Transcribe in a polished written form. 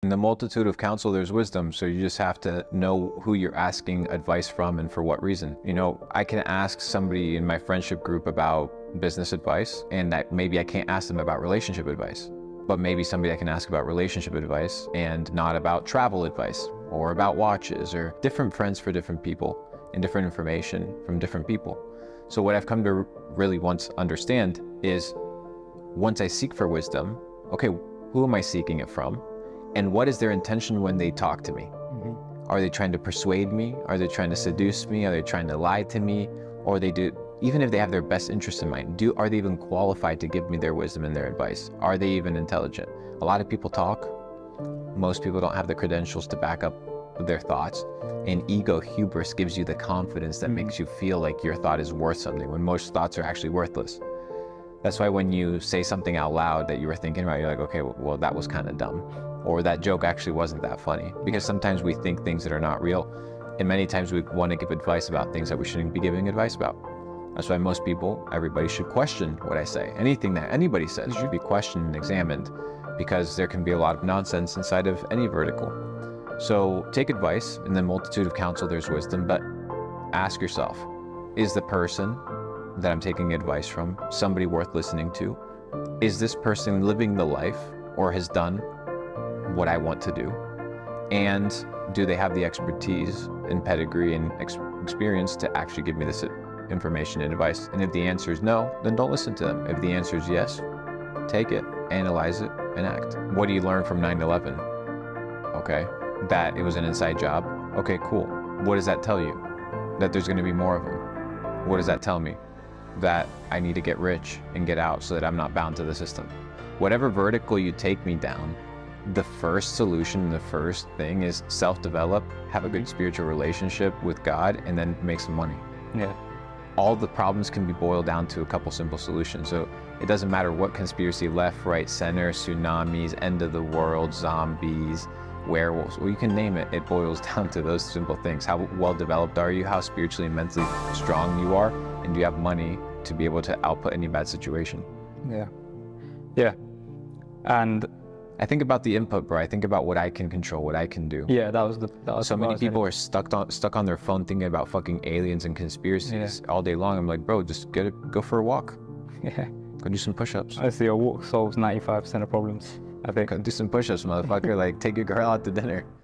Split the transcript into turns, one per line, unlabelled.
In the multitude of counsel, there's wisdom. So you just have to know who you're asking advice from and for what reason. You know, I can ask somebody in my friendship group about business advice, and that maybe I can't ask them about relationship advice. But maybe somebody I can ask about relationship advice and not about travel advice or about watches, or different friends for different people and different information from different people. So what I've come to really once understand is, once I seek for wisdom, okay, who am I seeking it from? And what is their intention when they talk to me? Mm-hmm. Are they trying to persuade me? Are they trying to seduce me? Are they trying to lie to me? Or even if they have their best interest in mind, are they even qualified to give me their wisdom and their advice? Are they even intelligent? A lot of people talk. Most people don't have the credentials to back up their thoughts. And ego hubris gives you the confidence that makes you feel like your thought is worth something, when most thoughts are actually worthless. That's why when you say something out loud that you were thinking about, you're like, okay, well, that was kind of dumb. Or that joke actually wasn't that funny. Because sometimes we think things that are not real. And many times we want to give advice about things that we shouldn't be giving advice about. That's why most people, everybody should question what I say. Anything that anybody says should be questioned and examined, because there can be a lot of nonsense inside of any vertical. So take advice. In the multitude of counsel, there's wisdom, but ask yourself, is the person that I'm taking advice from somebody worth listening to? Is this person living the life or has done what I want to do? And do they have the expertise and pedigree and experience to actually give me this information and advice? And if the answer is no, then don't listen to them. If the answer is yes, take it, analyze it, and act. What do you learn from 9/11? Okay, that it was an inside job. Okay, cool. What does that tell you? That there's going to be more of them. What does that tell me? That I need to get rich and get out so that I'm not bound to the system. Whatever vertical you take me down, the first solution, the first thing is self-develop, have a good spiritual relationship with God, and then make some money.
Yeah.
All the problems can be boiled down to a couple simple solutions. So it doesn't matter what conspiracy, left, right, center, tsunamis, end of the world, zombies, werewolves, well, you can name it. It boils down to those simple things. How well developed are you? How spiritually and mentally strong you are? And do you have money to be able to output any bad situation?
Yeah. Yeah. And
I think about the input, bro. I think about what I can control, what I can do.
Yeah, that was
so many people are stuck on their phone thinking about fucking aliens and conspiracies all day long. I'm like, bro, just go for a walk.
Yeah.
Go do some push-ups.
Honestly, a walk solves 95% of problems, I think.
Go do some push-ups, motherfucker. Like, take your girl out to dinner.